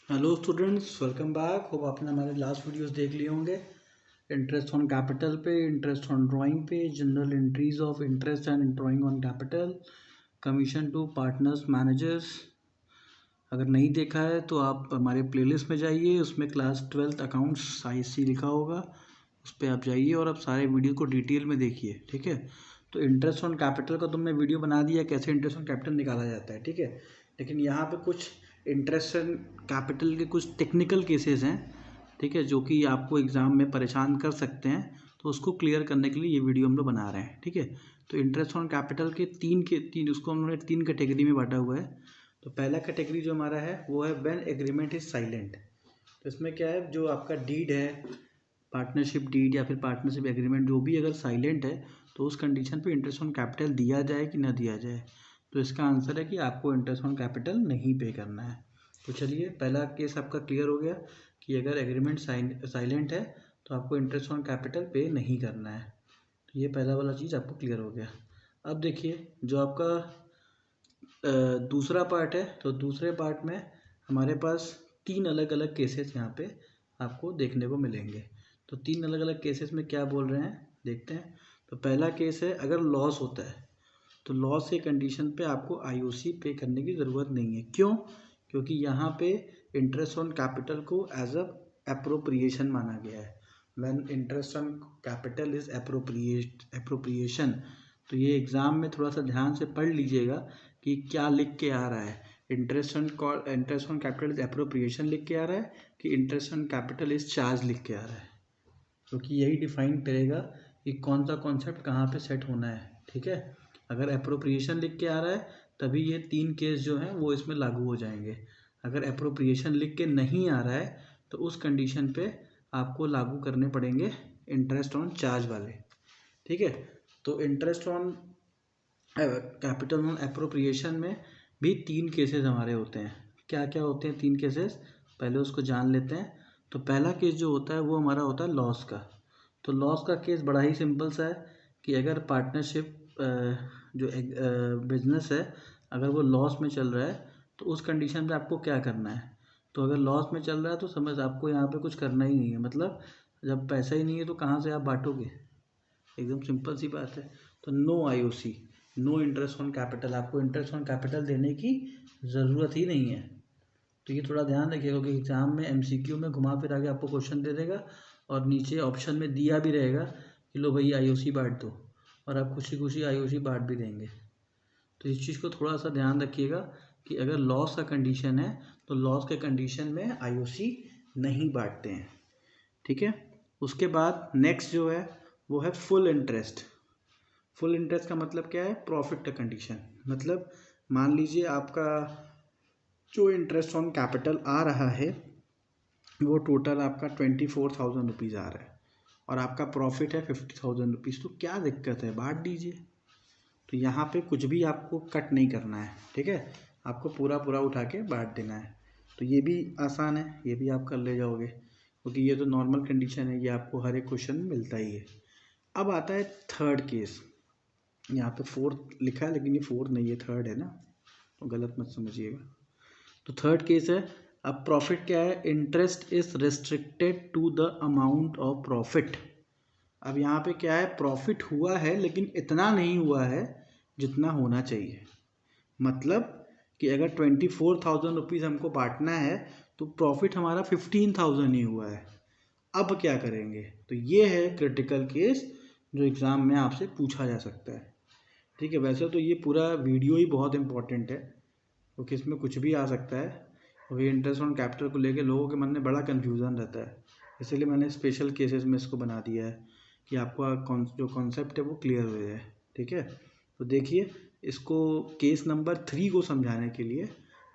Hello students, welcome back. Hope आपने हमारे last videos देख लिए होंगे। इंटरेस्ट ऑन कैपिटल पे, इंटरेस्ट ऑन ड्राइंग पे, general entries of interest and drawing on capital, commission to partners managers. अगर नहीं देखा है तो आप हमारे प्लेलिस्ट में जाइए, उसमें क्लास 12th अकाउंट्स IC लिखा होगा, उस पर आप जाइए और आप सारे वीडियो को डिटेल में देखिए। ठीक है, तो इंटरेस्ट ऑन कैपिटल का तुमने वीडियो बना दिया, कैसे इंटरेस्ट ऑन कैपिटल निकाला जाता है। ठीक है, लेकिन यहाँ पे कुछ इंटरेस्ट ऑन कैपिटल के कुछ टेक्निकल केसेस हैं, ठीक है, जो कि आपको एग्ज़ाम में परेशान कर सकते हैं। तो उसको क्लियर करने के लिए ये वीडियो हम लोग बना रहे हैं। ठीक है, तो इंटरेस्ट ऑन कैपिटल के तीन उसको हमने 3 कैटेगरी में बांटा हुआ है। तो पहला कैटेगरी जो हमारा है वो है व्हेन एग्रीमेंट इज साइलेंट। तो इसमें क्या है, जो आपका डीड है, पार्टनरशिप डीड या फिर पार्टनरशिप एग्रीमेंट, जो भी अगर साइलेंट है तो उस कंडीशन पे इंटरेस्ट ऑन कैपिटल दिया जाए कि ना दिया जाए। तो इसका आंसर है कि आपको इंटरेस्ट ऑन कैपिटल नहीं पे करना है। तो चलिए, पहला केस आपका क्लियर हो गया कि अगर एग्रीमेंट साइलेंट है तो आपको इंटरेस्ट ऑन कैपिटल पे नहीं करना है। तो ये पहला वाला चीज़ आपको क्लियर हो गया। अब देखिए, जो आपका दूसरा पार्ट है, तो दूसरे पार्ट में हमारे पास 3 अलग अलग केसेस यहाँ पे आपको देखने को मिलेंगे। तो 3 अलग अलग केसेस में क्या बोल रहे हैं देखते हैं। तो पहला केस है, अगर लॉस होता है तो लॉस के कंडीशन पे आपको IOC पे करने की ज़रूरत नहीं है। क्यों? क्योंकि यहाँ पे इंटरेस्ट ऑन कैपिटल को एज अ एप्रोप्रिएशन माना गया है। When interest on capital is appropriation. तो ये एग्ज़ाम में थोड़ा सा ध्यान से पढ़ लीजिएगा कि क्या लिख के आ रहा है। Interest on capital is appropriation लिख के आ रहा है कि interest on capital is charge लिख के आ रहा है, क्योंकि यही डिफाइन करेगा कि कौन सा कॉन्सेप्ट कहाँ पे सेट होना है। ठीक है, अगर एप्रोप्रिएशन लिख के आ रहा है तभी ये 3 केस जो हैं वो इसमें लागू हो जाएंगे। अगर एप्रोप्रिएशन लिख के नहीं आ रहा है तो उस कंडीशन पे आपको लागू करने पड़ेंगे इंटरेस्ट ऑन चार्ज वाले। ठीक है, तो interest on capital on appropriation में भी 3 केसेस हमारे होते हैं। क्या क्या होते हैं 3 केसेस, पहले उसको जान लेते हैं। तो पहला केस जो होता है वो हमारा होता है लॉस का। तो लॉस का केस बड़ा ही सिंपल सा है कि अगर पार्टनरशिप जो बिजनेस है, अगर वो लॉस में चल रहा है तो उस कंडीशन पे आपको क्या करना है। तो अगर लॉस में चल रहा है तो समझ आपको यहाँ पे कुछ करना ही नहीं है। मतलब जब पैसा ही नहीं है तो कहाँ से आप बांटोगे, एकदम सिंपल सी बात है। तो no IOC, no interest on capital, आपको इंटरेस्ट ऑन कैपिटल देने की ज़रूरत ही नहीं है। तो ये थोड़ा ध्यान रखिएगा कि एग्ज़ाम में MCQ में घुमा फिरा के आपको क्वेश्चन दे देगा और नीचे ऑप्शन में दिया भी रहेगा कि लो भाई IOC बांट दो, और आप खुशी खुशी IOC बांट भी देंगे। तो इस चीज़ को थोड़ा सा ध्यान रखिएगा कि अगर लॉस का कंडीशन है तो लॉस के कंडीशन में IOC नहीं बांटते हैं। ठीक है, उसके बाद नेक्स्ट जो है वो है फुल इंटरेस्ट। फुल इंटरेस्ट का मतलब क्या है, प्रॉफिट का कंडीशन। मतलब मान लीजिए आपका जो इंटरेस्ट ऑन कैपिटल आ रहा है वो टोटल आपका 24,000 रुपीज़ आ रहा है और आपका प्रॉफिट है 50,000 रुपीज़। तो क्या दिक्कत है, बांट दीजिए। तो यहाँ पे कुछ भी आपको कट नहीं करना है। ठीक है, आपको पूरा पूरा उठा के बांट देना है। तो ये भी आसान है, ये भी आप कर ले जाओगे, क्योंकि ये तो नॉर्मल कंडीशन है, ये आपको हर एक क्वेश्चन में मिलता ही है। अब आता है थर्ड केस। यहाँ पे फोर्थ लिखा है लेकिन ये फोर्थ नहीं है, थर्ड है ना, तो गलत मत समझिएगा। तो थर्ड केस है, अब प्रॉफिट क्या है, interest is restricted to the amount of profit. अब यहाँ पे क्या है, प्रॉफिट हुआ है लेकिन इतना नहीं हुआ है जितना होना चाहिए। मतलब कि अगर 24,000 रुपीज़ हमको बांटना है तो प्रॉफिट हमारा 15,000 ही हुआ है। अब क्या करेंगे, तो ये है क्रिटिकल केस जो एग्ज़ाम में आपसे पूछा जा सकता है। ठीक है, वैसे तो ये पूरा वीडियो ही बहुत इंपॉर्टेंट है क्योंकि इसमें कुछ भी आ सकता है, क्योंकि इंटरेस्ट ऑन कैपिटल को लेके लोगों के मन में बड़ा कन्फ्यूज़न रहता है। इसीलिए मैंने स्पेशल केसेस में इसको बना दिया है कि आपका जो कॉन्सेप्ट है वो क्लियर हो जाए। ठीक है, तो देखिए, इसको केस नंबर 3 को समझाने के लिए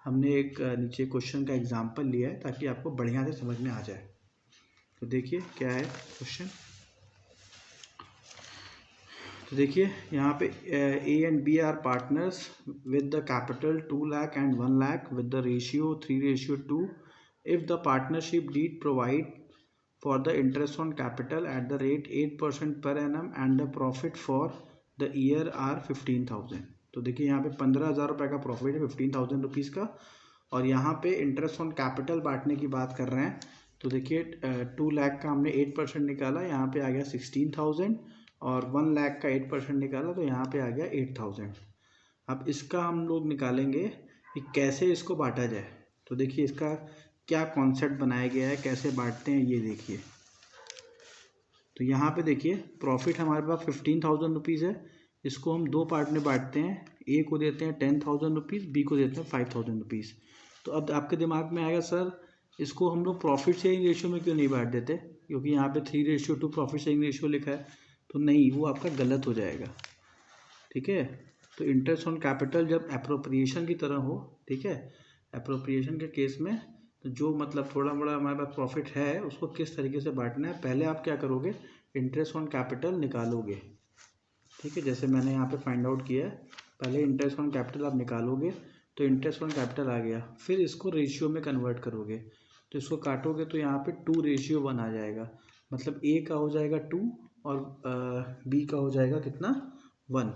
हमने एक नीचे क्वेश्चन का एग्जाम्पल लिया है ताकि आपको बढ़िया से समझ में आ जाए। तो देखिए क्या है क्वेश्चन। तो देखिए यहाँ पे A and B are partners with the capital 2 lakh and 1 lakh with the ratio 3:2। If the partnership deed provide for the interest on capital at the rate 8% per annum and the profit for the year are 15,000। तो देखिए यहाँ पे 15,000 रुपये का profit है 15,000 rupees का, और यहाँ पे इंटरेस्ट ऑन कैपिटल बांटने की बात कर रहे हैं। तो देखिए 2 लाख का हमने 8% निकाला, यहाँ पे आ गया 16,000, और 1 लाख का 8% निकाला तो यहाँ पे आ गया 8,000। अब इसका हम लोग निकालेंगे कि कैसे इसको बांटा जाए। तो देखिए इसका क्या कॉन्सेप्ट बनाया गया है, कैसे बांटते हैं ये देखिए। तो यहाँ पे देखिए प्रॉफिट हमारे पास 15,000 रुपीज़ है, इसको हम 2 पार्ट में बांटते हैं। ए को देते हैं 10,000 रुपीज़, बी को देते हैं 5,000 रुपीज़। तो अब आपके दिमाग में आएगा सर इसको हम लोग प्रॉफिट शेयरिंग रेशियो में क्यों नहीं बांट देते, क्योंकि यहाँ पे 3:2 प्रॉफिट शेयरिंग रेशियो लिखा है। तो नहीं, वो आपका गलत हो जाएगा। ठीक है, तो इंटरेस्ट ऑन कैपिटल जब अप्रोप्रिएशन की तरह हो, ठीक है, अप्रोप्रिएशन के केस में तो जो मतलब थोड़ा बड़ा हमारे पास प्रॉफिट है उसको किस तरीके से बांटना है, पहले आप क्या करोगे, इंटरेस्ट ऑन कैपिटल निकालोगे। ठीक है, जैसे मैंने यहाँ पे फाइंड आउट किया है, पहले इंटरेस्ट ऑन कैपिटल आप निकालोगे, तो इंटरेस्ट ऑन कैपिटल आ गया, फिर इसको रेशियो में कन्वर्ट करोगे, तो इसको काटोगे तो यहाँ पे 2:1 आ जाएगा। मतलब ए का हो जाएगा 2 और बी का हो जाएगा कितना, 1।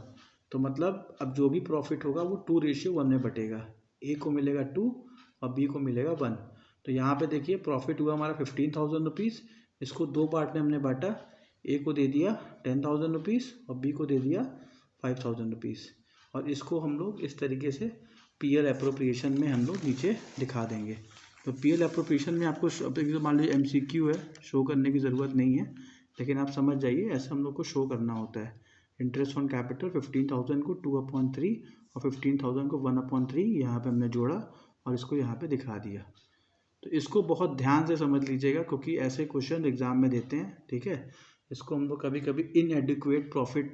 तो मतलब अब जो भी प्रॉफिट होगा वो 2:1 में बटेगा, ए को मिलेगा 2 और बी को मिलेगा 1। तो यहाँ पे देखिए प्रॉफिट हुआ हमारा 15,000 रुपीज़, इसको 2 पार्ट में हमने बांटा, ए को दे दिया 10,000 रुपीज़ और बी को दे दिया 5,000 रुपीज़। और इसको हम लोग इस तरीके से पीएल एप्रोप्रिएशन में हम लोग नीचे दिखा देंगे। तो पीएल एप्रोप्रिएशन में आपको तो मान लीजिए एमसीक्यू है, शो करने की ज़रूरत नहीं है, लेकिन आप समझ जाइए ऐसे हम लोग को शो करना होता है। इंटरेस्ट ऑन कैपिटल 15,000 को 2/3 और 15,000 को 1/3 यहाँ पे हमने जोड़ा और इसको यहाँ पे दिखा दिया। तो इसको बहुत ध्यान से समझ लीजिएगा क्योंकि ऐसे क्वेश्चन एग्जाम में देते हैं। ठीक है, इसको हम लोग कभी कभी इनएडिक्वेट प्रॉफिट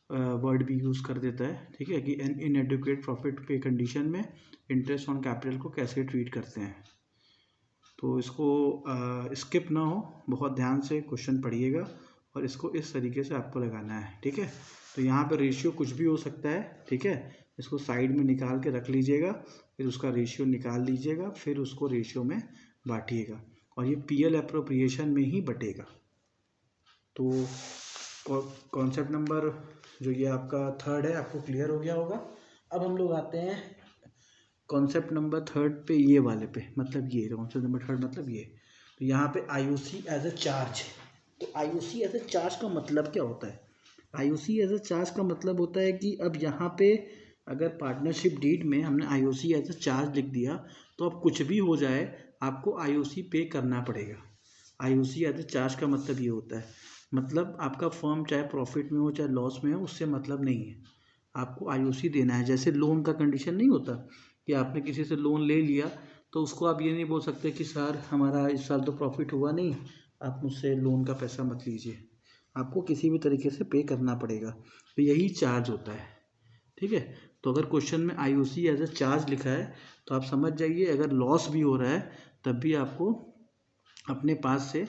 वर्ड भी यूज़ कर देता है। ठीक है, कि इनएडिक्वेट प्रॉफिट के कंडीशन में इंटरेस्ट ऑन कैपिटल को कैसे ट्रीट करते हैं। तो इसको स्किप ना हो, बहुत ध्यान से क्वेश्चन पढ़िएगा और इसको इस तरीके से आपको लगाना है। ठीक है, तो यहाँ पे रेशियो कुछ भी हो सकता है। ठीक है, इसको साइड में निकाल के रख लीजिएगा, फिर उसका रेशियो निकाल लीजिएगा, फिर उसको रेशियो में बांटिएगा और ये पीएल एप्रोप्रिएशन में ही बटेगा। तो कॉन्सेप्ट नंबर जो ये आपका 3rd है आपको क्लियर हो गया होगा। अब हम लोग आते हैं कॉन्सेप्ट नंबर 3rd पे, ये वाले पे, मतलब ये कॉन्सेप्ट नंबर 3rd मतलब ये। तो यहाँ पे आईओसी एज अ चार्ज। तो आईओसी एज अ चार्ज का मतलब क्या होता है? आईओसी एज अ चार्ज का मतलब होता है कि अब यहाँ पे अगर पार्टनरशिप डीड में हमने आईओसी एज अ चार्ज लिख दिया तो अब कुछ भी हो जाए आपको आईओसी पे करना पड़ेगा। आईओसी एज अ चार्ज का मतलब ये होता है, मतलब आपका फर्म चाहे प्रॉफिट में हो चाहे लॉस में हो, उससे मतलब नहीं है, आपको आईओसी देना है। जैसे लोन का कंडीशन नहीं होता कि आपने किसी से लोन ले लिया तो उसको आप ये नहीं बोल सकते कि सर हमारा इस साल तो प्रॉफिट हुआ नहीं, आप मुझसे लोन का पैसा मत लीजिए, आपको किसी भी तरीके से पे करना पड़ेगा। तो यही चार्ज होता है। ठीक है, तो अगर क्वेश्चन में आईओसी एज अ चार्ज लिखा है तो आप समझ जाइए अगर लॉस भी हो रहा है तब भी आपको अपने पास से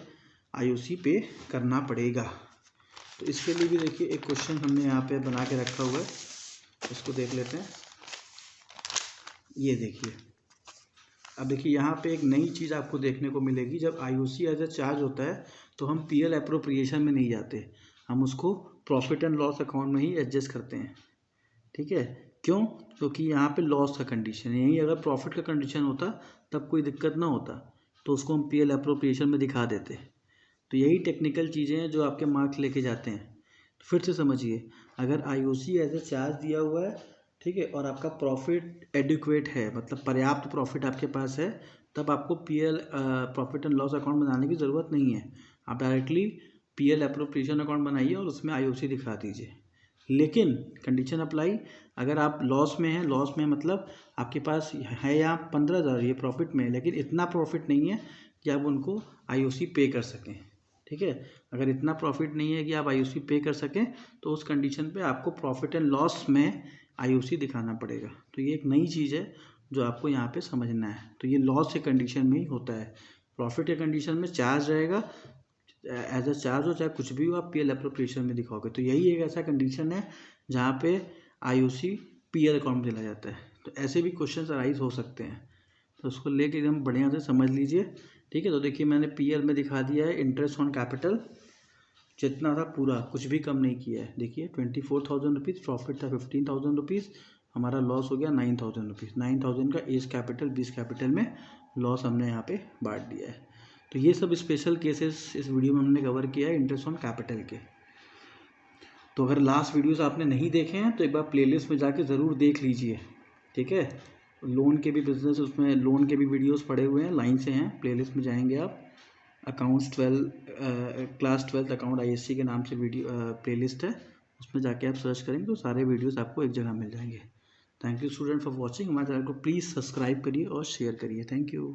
आईओसी पे करना पड़ेगा। तो इसके लिए भी देखिए एक क्वेश्चन हमने यहाँ पे बना के रखा हुआ है, इसको देख लेते हैं। ये देखिए, अब देखिए यहाँ पे एक नई चीज़ आपको देखने को मिलेगी। जब आईओसी एज अ चार्ज होता है तो हम पीएल एप्रोप्रिएशन में नहीं जाते, हम उसको प्रॉफिट एंड लॉस अकाउंट में ही एडजस्ट करते हैं। ठीक है, क्यों? क्योंकि यहाँ पे लॉस का कंडीशन है, यही अगर प्रॉफिट का कंडीशन होता तब कोई दिक्कत ना होता, तो उसको हम पीएल एप्रोप्रिएशन में दिखा देते। तो यही टेक्निकल चीज़ें हैं जो आपके मार्क्स लेके जाते हैं। तो फिर से समझिए, अगर आईओसी एज ए चार्ज दिया हुआ है, ठीक है, और आपका प्रॉफिट एडिक्वेट है, मतलब पर्याप्त प्रॉफिट आपके पास है, तब आपको PL profit and loss account बनाने की ज़रूरत नहीं है। आप डायरेक्टली पीएल एप्रोप्रिएशन अकाउंट बनाइए और उसमें आईओसी दिखा दीजिए। लेकिन कंडीशन अप्लाई, अगर आप लॉस में हैं, लॉस में मतलब आपके पास है यहाँ 15,000 ये प्रॉफिट में, लेकिन इतना प्रॉफिट नहीं है कि आप उनको आईओसी पे कर सकें। ठीक है, अगर इतना प्रॉफिट नहीं है कि आप आईओसी पे कर सकें तो उस कंडीशन पे आपको प्रॉफिट एंड लॉस में आईओसी दिखाना पड़ेगा। तो ये एक नई चीज़ है जो आपको यहाँ पे समझना है। तो ये लॉस के कंडीशन में ही होता है, प्रॉफिट के कंडीशन में चार्ज रहेगा, एज अ चार्ज हो चाहे कुछ भी हो, आप पीएल एप्रोप्रिएशन में दिखाओगे। तो यही एक ऐसा कंडीशन है जहाँ पे आईओसी पीएल अकाउंट में दिला जाता है। तो ऐसे भी क्वेश्चन अराइज हो सकते हैं, तो उसको लेके एकदम बढ़िया से समझ लीजिए। ठीक है, तो देखिए मैंने पीएल में दिखा दिया है इंटरेस्ट ऑन कैपिटल जितना था पूरा, कुछ भी कम नहीं किया है। देखिए 24,000 रुपीज़ प्रॉफिट था, 15,000 रुपीज़ हमारा लॉस हो गया 9,000 रुपीज़। 9,000 का एज कैपिटल 20 कैपिटल में लॉस हमने यहाँ पे बांट दिया है। तो ये सब स्पेशल केसेस इस वीडियो में हमने कवर किया है इंटरेस्ट ऑन कैपिटल के। तो अगर लास्ट वीडियोस आपने नहीं देखे हैं तो एक बार प्लेलिस्ट में जाके ज़रूर देख लीजिए, ठीक है। लोन के भी बिजनेस, उसमें लोन के भी वीडियोस पड़े हुए हैं, लाइन से हैं, प्लेलिस्ट में जाएंगे आप। अकाउंट्स 12 क्लास 12 अकाउंट ISC के नाम से वीडियो प्लेलिस्ट है, उसमें जाके आप सर्च करेंगे तो सारे वीडियोस आपको एक जगह मिल जाएंगे। Thank you student for watching. हमारे चैनल को प्लीज़ सब्सक्राइब करिए और शेयर करिए। Thank you.